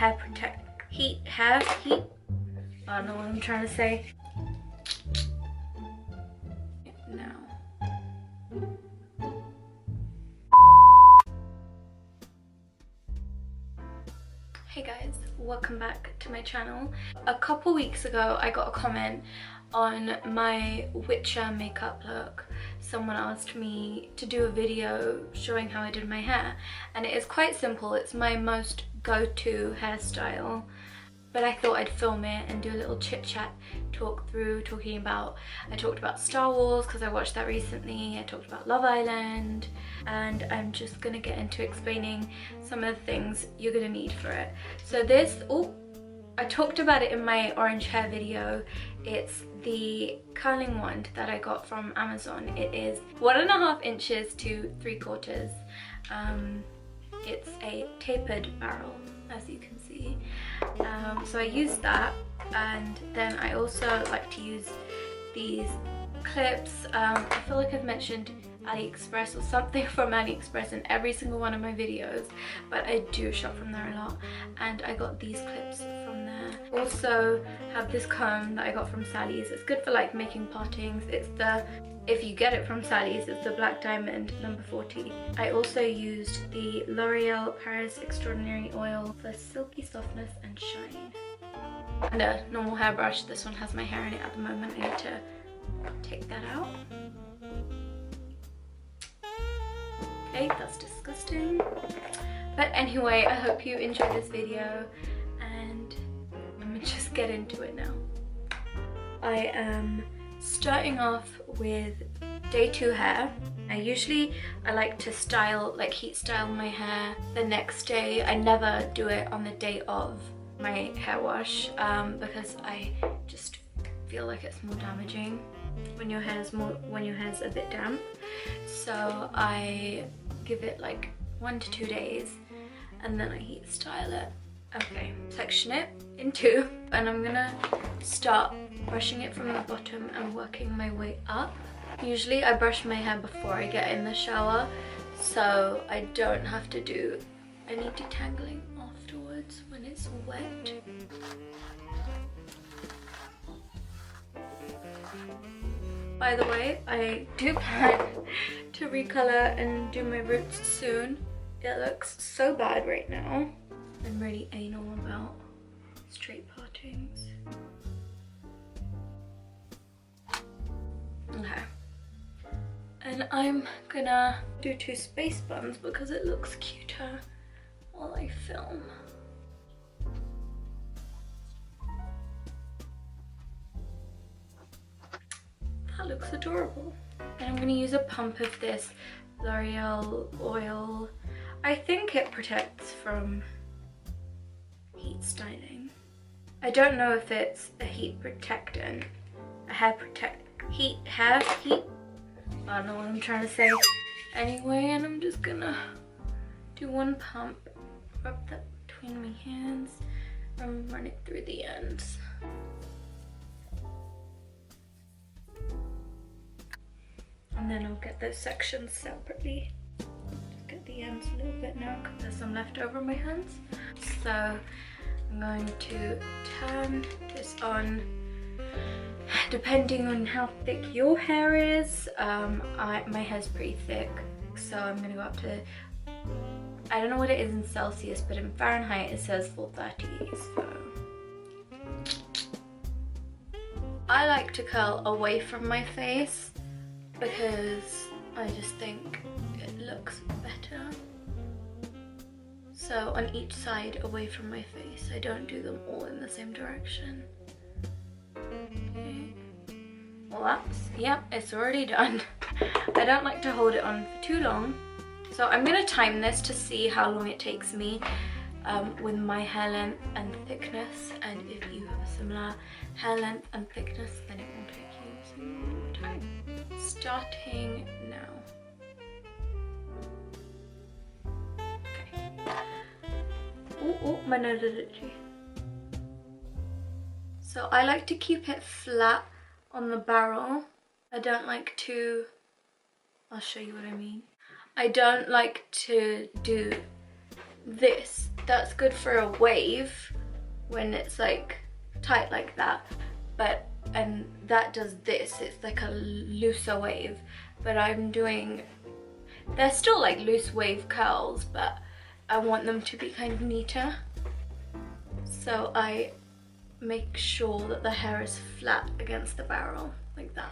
hair heat. I don't know what I'm trying to say. Now. Hey guys, welcome back to my channel. A couple weeks ago I got a comment on my Witcher makeup look. Someone asked me to do a video showing how I did my hair, and it is quite simple. It's my most go-to hairstyle, but I thought I'd film it and do a little chit chat, I talked about Star Wars because I watched that recently, I talked about Love Island, and I'm just gonna get into explaining some of the things you're gonna need for it. So this, I talked about it in my orange hair video. It's the curling wand that I got from Amazon. It is 1.5 inches to 3/4. It's a tapered barrel, as you can see. So I used that, and then I also like to use these clips. I feel like I've mentioned AliExpress or something from AliExpress in every single one of my videos, but I do shop from there a lot, and I got these clips from there. Also have this comb that I got from Sally's. It's good for like making partings. It's the, if you get it from Sally's, it's the Black Diamond number 40. I also used the L'Oreal Paris Extraordinary Oil for silky softness and shine. And a normal hairbrush. This one has my hair in it at the moment. I need to take that out. Okay, that's disgusting. But anyway, I hope you enjoy this video, and I'm gonna just get into it now. I am starting off with day 2 hair. I like to style, like heat style my hair the next day. I never do it on the day of my hair wash because I just feel like it's more damaging when your hair's a bit damp. So I give it like 1 to 2 days and then I heat style it. Okay, section it in 2, and I'm gonna start brushing it from the bottom and working my way up. Usually I brush my hair before I get in the shower, so I don't have to do any detangling afterwards when it's wet. By the way, I do plan to recolor and do my roots soon. It looks so bad right now. I'm really anal about straight partings. Okay. And I'm gonna do 2 space buns because it looks cuter while I film. That looks adorable. And I'm gonna use a pump of this L'Oreal oil. I think it protects from heat styling. I don't know if it's a heat protectant, hair heat. I don't know what I'm trying to say. Anyway, and I'm just gonna do 1 pump, rub that between my hands, and run it through the ends. And then I'll get those sections separately. Just get the ends a little bit now because there's some left over on my hands. So I'm going to turn this on. Depending on how thick your hair is, my hair's pretty thick, so I'm gonna go up to, I don't know what it is in Celsius, but in Fahrenheit it says 430. So I like to curl away from my face because I just think it looks better. So on each side away from my face, I don't do them all in the same direction. Okay. Well, that's, yep, it's already done. I don't like to hold it on for too long, so I'm gonna time this to see how long it takes me with my hair length and thickness, and if you have a similar hair length and thickness, then it won't take you some time. Starting now. Okay. Oh, my nose is itchy. So I like to keep it flat on the barrel. I don't like to, I'll show you what I mean. I don't like to do this, that's good for a wave when it's like tight like that, but and that does this, it's like a looser wave. But I'm doing, they're still like loose wave curls, but I want them to be kind of neater, so I make sure that the hair is flat against the barrel like that.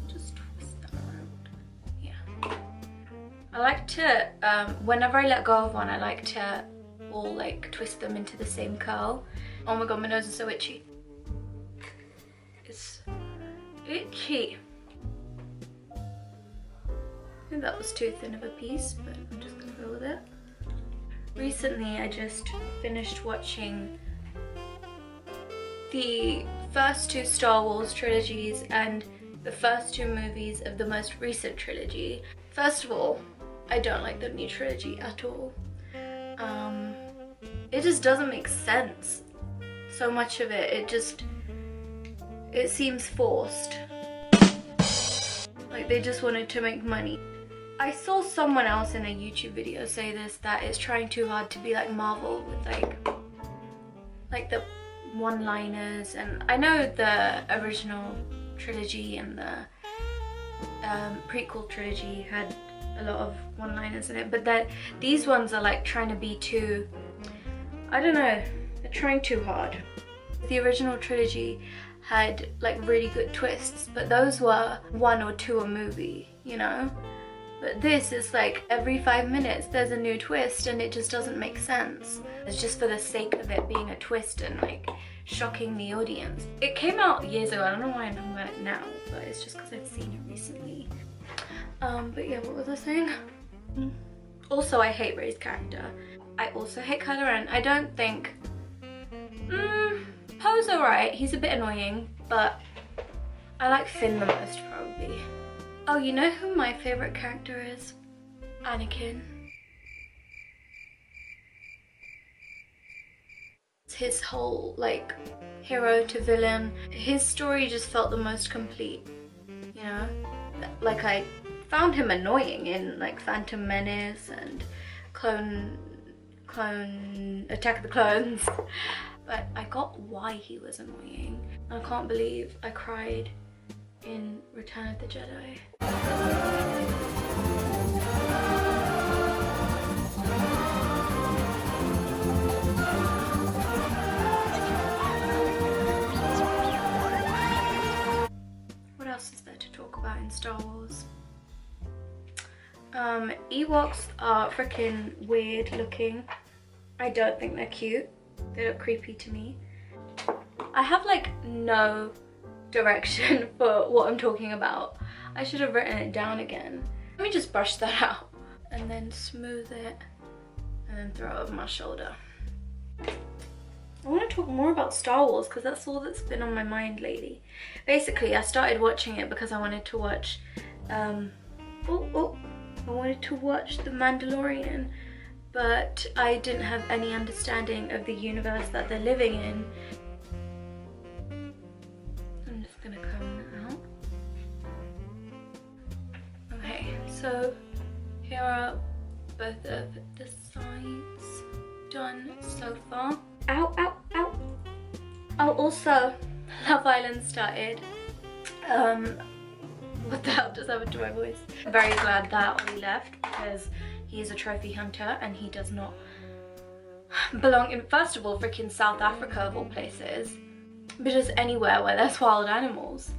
Just twist that around. Yeah, I like to whenever I let go of one, I like to all like twist them into the same curl. Oh my god, my nose is so itchy. It's itchy. I think that was too thin of a piece, but I'm just gonna go with it. Recently I just finished watching the first 2 Star Wars trilogies and the first 2 movies of the most recent trilogy. First of all, I don't like the new trilogy at all. It just doesn't make sense. So much of it, it seems forced. Like they just wanted to make money. I saw someone else in a YouTube video say this, that it's trying too hard to be like Marvel with like the one-liners, and I know the original trilogy and the prequel trilogy had a lot of one-liners in it, but that these ones are like trying to be too, I don't know, they're trying too hard. The original trilogy had like really good twists, but those were 1 or 2 a movie, you know? But this is like every 5 minutes there's a new twist, and it just doesn't make sense. It's just for the sake of it being a twist and like shocking the audience. It came out years ago, I don't know why I'm talking about it now, but it's just because I've seen it recently. But yeah, what was I saying? Also, I hate Rey's character. I also hate Kylo Ren. I don't think... Poe's alright, he's a bit annoying, but I like Finn the most probably. Oh, you know who my favourite character is? Anakin. It's his whole, like, hero to villain. His story just felt the most complete, you know? Like, I found him annoying in, like, Phantom Menace and Attack of the Clones. But I got why he was annoying. I can't believe I cried in Return of the Jedi. What else is there to talk about in Star Wars? Ewoks are freaking weird looking. I don't think they're cute. They look creepy to me. I have like no direction for what I'm talking about. I should have written it down again. Let me just brush that out and then smooth it and then throw it over my shoulder. I want to talk more about Star Wars because that's all that's been on my mind lately. Basically, I started watching it because I wanted to watch I wanted to watch The Mandalorian, but I didn't have any understanding of the universe that they're living in. I'm just gonna comb that out. Okay, so here are both of the sides done so far. Ow, ow, ow. Oh, also, Love Island started. What the hell just happened to my voice? I'm very glad that Ollie left because he is a trophy hunter and he does not belong in, first of all, freaking South Africa of all places, but just anywhere where there's wild animals.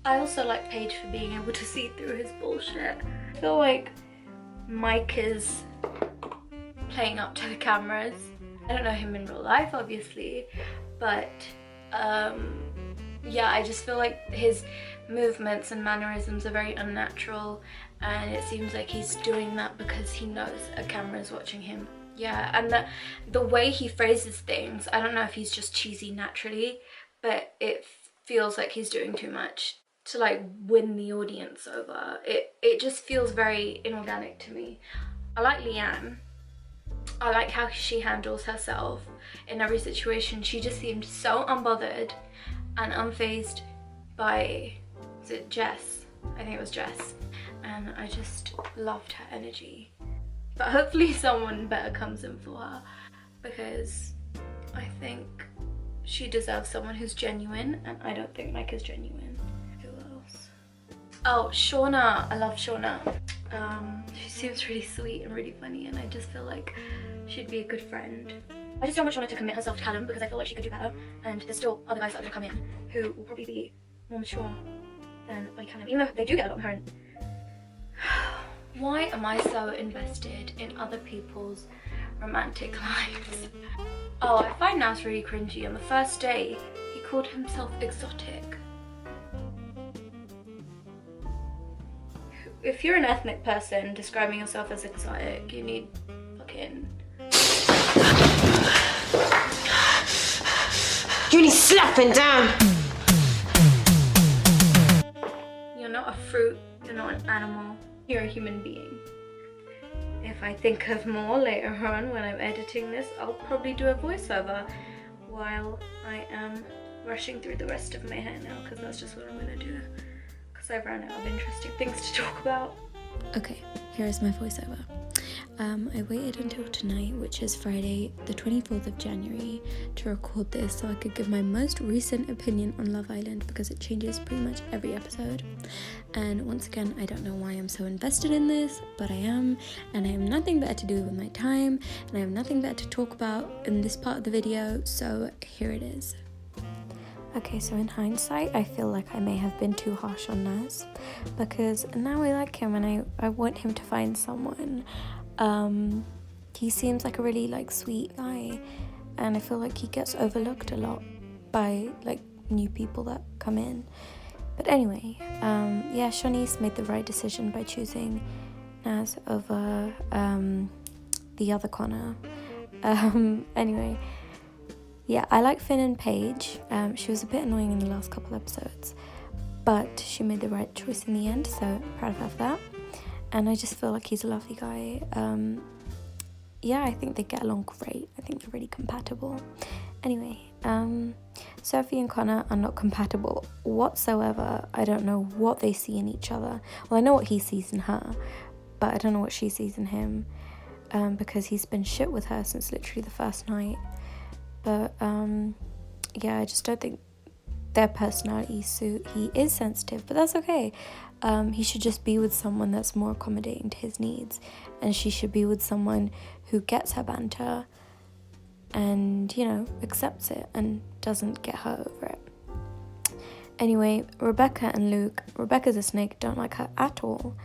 I also like Paige for being able to see through his bullshit. I feel like Mike is playing up to the cameras. I don't know him in real life, obviously, but yeah, I just feel like his movements and mannerisms are very unnatural, and it seems like he's doing that because he knows a camera is watching him. Yeah, and the way he phrases things, I don't know if he's just cheesy naturally, but it feels like he's doing too much to like win the audience over. It just feels very inorganic to me. I like Leanne. I like how she handles herself in every situation. She just seemed so unbothered and unfazed by, is it Jess? I think it was Jess. and I just loved her energy. But hopefully someone better comes in for her, because I think she deserves someone who's genuine, and I don't think Mike is genuine. Who else? Oh, Shauna. I love Shauna. She seems really sweet and really funny, and I just feel like she'd be a good friend. I just don't want Shauna to commit herself to Callum, because I feel like she could do better, and there's still other guys that are going to come in who will probably be more mature than Callum, even though they do get along, her and... Why am I so invested in other people's romantic lives? Oh, I find Naz really cringy. On the first day, he called himself exotic. If you're an ethnic person describing yourself as exotic, you need fucking... You need slapping down! You're not a fruit, you're not an animal, you're a human being. If I think of more later on when I'm editing this, I'll probably do a voiceover while I am rushing through the rest of my hair now, because that's just what I'm gonna do, because I've run out of interesting things to talk about. Okay, here is my voiceover. I waited until tonight, which is Friday the 24th of January, to record this so I could give my most recent opinion on Love Island, because it changes pretty much every episode. And once again, I don't know why I'm so invested in this, but I am, and I have nothing better to do with my time, and I have nothing better to talk about in this part of the video, so here it is. Okay, so in hindsight, I feel like I may have been too harsh on Naz, because now I like him and I want him to find someone. He seems like a really sweet guy, and I feel like he gets overlooked a lot by new people that come in. But anyway, yeah, Shanice made the right decision by choosing Naz over the other Connor. Anyway, yeah, I like Finn and Paige. She was a bit annoying in the last couple episodes, but she made the right choice in the end, so proud of her for that. And I just feel like he's a lovely guy. Yeah, I think they get along great. I think they're really compatible. Anyway, Sophie and Connor are not compatible whatsoever. I don't know what they see in each other. Well, I know what he sees in her, but I don't know what she sees in him, because he's been shit with her since literally the first night. But yeah, I just don't think their personalities suit. He is sensitive, but that's okay. He should just be with someone that's more accommodating to his needs, and she should be with someone who gets her banter and, you know, accepts it and doesn't get hurt over it. Anyway, Rebecca and Luke. Rebecca's a snake, don't like her at all.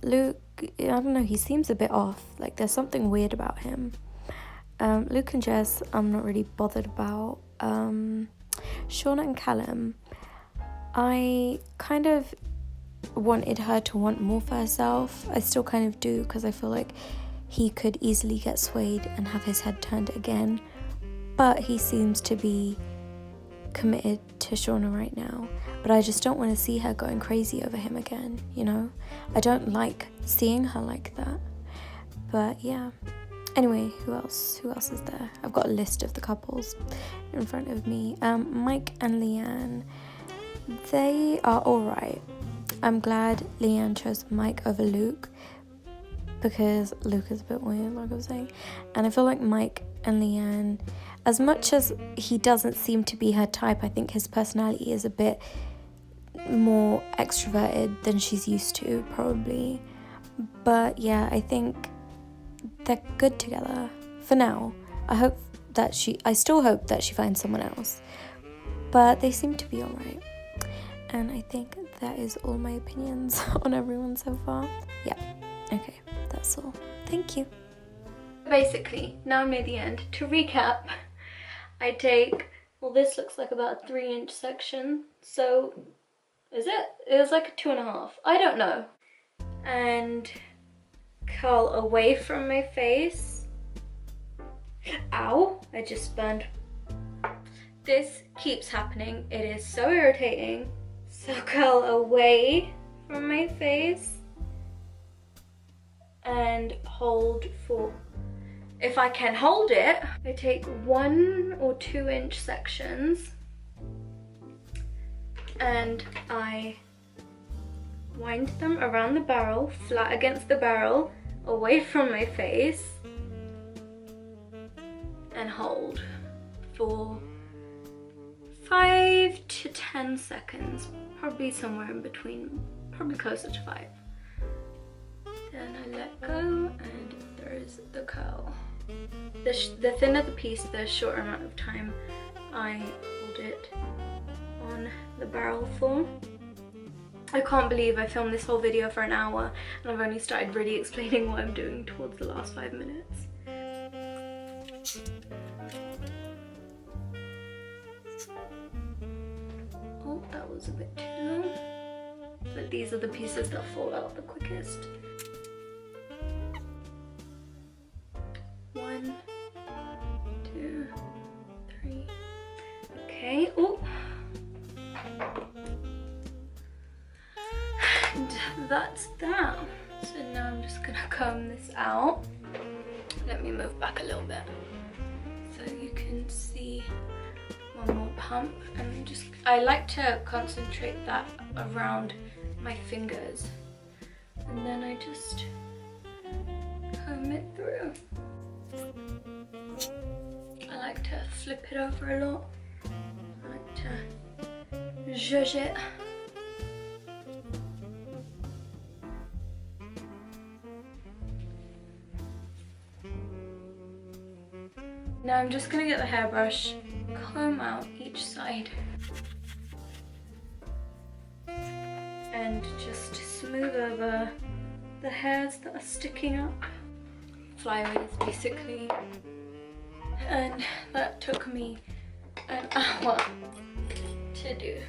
Luke, I don't know, he seems a bit off. There's something weird about him. Luke and Jess, I'm not really bothered about. Shauna and Callum, I kind of wanted her to want more for herself. I still kind of do, because I feel like he could easily get swayed and have his head turned again. But he seems to be committed to Shauna right now. But I just don't want to see her going crazy over him again, you know? I don't like seeing her like that. But yeah. Anyway, who else is there? I've got a list of the couples in front of me. Mike and Leanne, they are alright. I'm glad Leanne chose Mike over Luke, because Luke is a bit weird, like I was saying. And I feel like Mike and Leanne, as much as he doesn't seem to be her type, I think his personality is a bit more extroverted than she's used to, probably. But yeah, I think they're good together for now. I still hope that she finds someone else, but they seem to be alright. And I think that is all my opinions on everyone so far. Yeah, okay, that's all. Thank you. Basically, now I'm near the end. To recap, I take, well, this looks like about a 3-inch section, so is it? It was like a 2.5. I don't know. And curl away from my face. Ow, I just burned. This keeps happening. It is so irritating. So curl away from my face and hold for, if I can hold it, I take 1 or 2-inch sections and I wind them around the barrel, flat against the barrel, away from my face, and hold for 5 to 10 seconds, probably somewhere in between, probably closer to 5. Then I let go, and there's the curl. The thinner the piece, the shorter amount of time I hold it on the barrel for. I can't believe I filmed this whole video for an hour and I've only started really explaining what I'm doing towards the last 5 minutes. Oh, that was a bit too long. But these are the pieces that fall out the quickest. 1, 2, 3. Okay. Oh. And that's that. So now I'm just gonna comb this out. Let me move back a little bit so you can see one more pump. And I like to concentrate that around my fingers, and then I just comb it through. I like to flip it over a lot. I like to zhuzh it. Now I'm just gonna get the hairbrush, comb out each side, and just smooth over the hairs that are sticking up. Flyaways basically. And that took me an hour to do.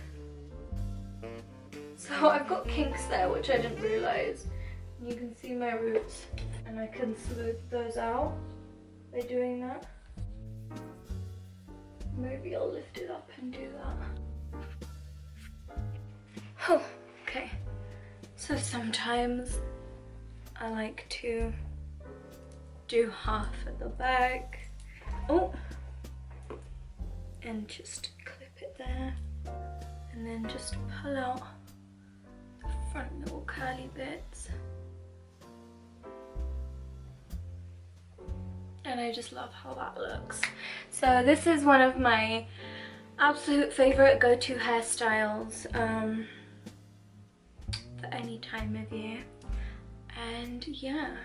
So I've got kinks there which I didn't realise. You can see my roots, and I can smooth those out by doing that. Maybe I'll lift it up and do that. Oh, okay. So sometimes I like to do half at the back. Oh, and just clip it there, and then just pull out the front little curly bits. And I just love how that looks. So this is one of my absolute favorite go-to hairstyles for any time of year. And yeah,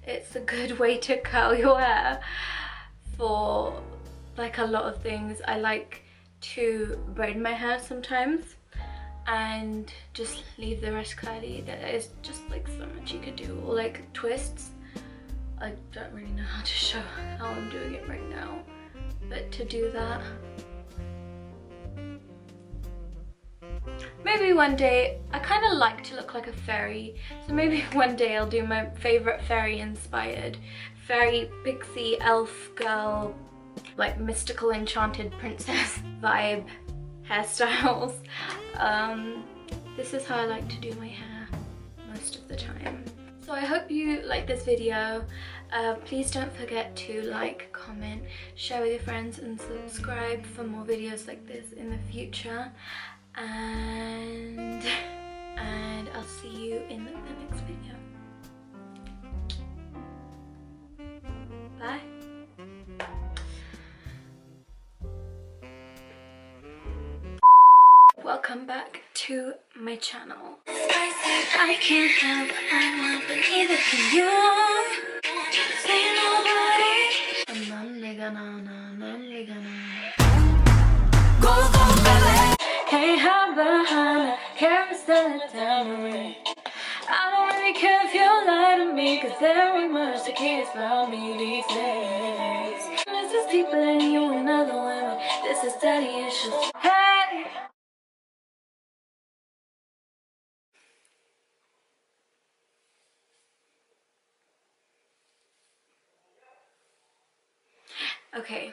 it's a good way to curl your hair for like a lot of things. I like to braid my hair sometimes and just leave the rest curly. There is just like so much you could do, or like twists. I don't really know how to show how I'm doing it right now, but to do that, maybe one day. I kind of like to look like a fairy, so maybe one day I'll do my favorite fairy inspired, fairy, pixie, elf girl, like mystical enchanted princess vibe hairstyles. This is how I like to do my hair most of the time. So I hope you like this video. Please don't forget to like, comment, share with your friends, and subscribe for more videos like this in the future. And I'll see you in the next video. Bye. Welcome back to my channel. I can't help but I want, but neither can you. Say nobody. Go, go, baby. Can't hide behind the carousel down the way. I don't really care if you lie to me, cause there ain't much that cares about me these days. This is deeper than you and other women. This is daddy issues. Hey! Okay.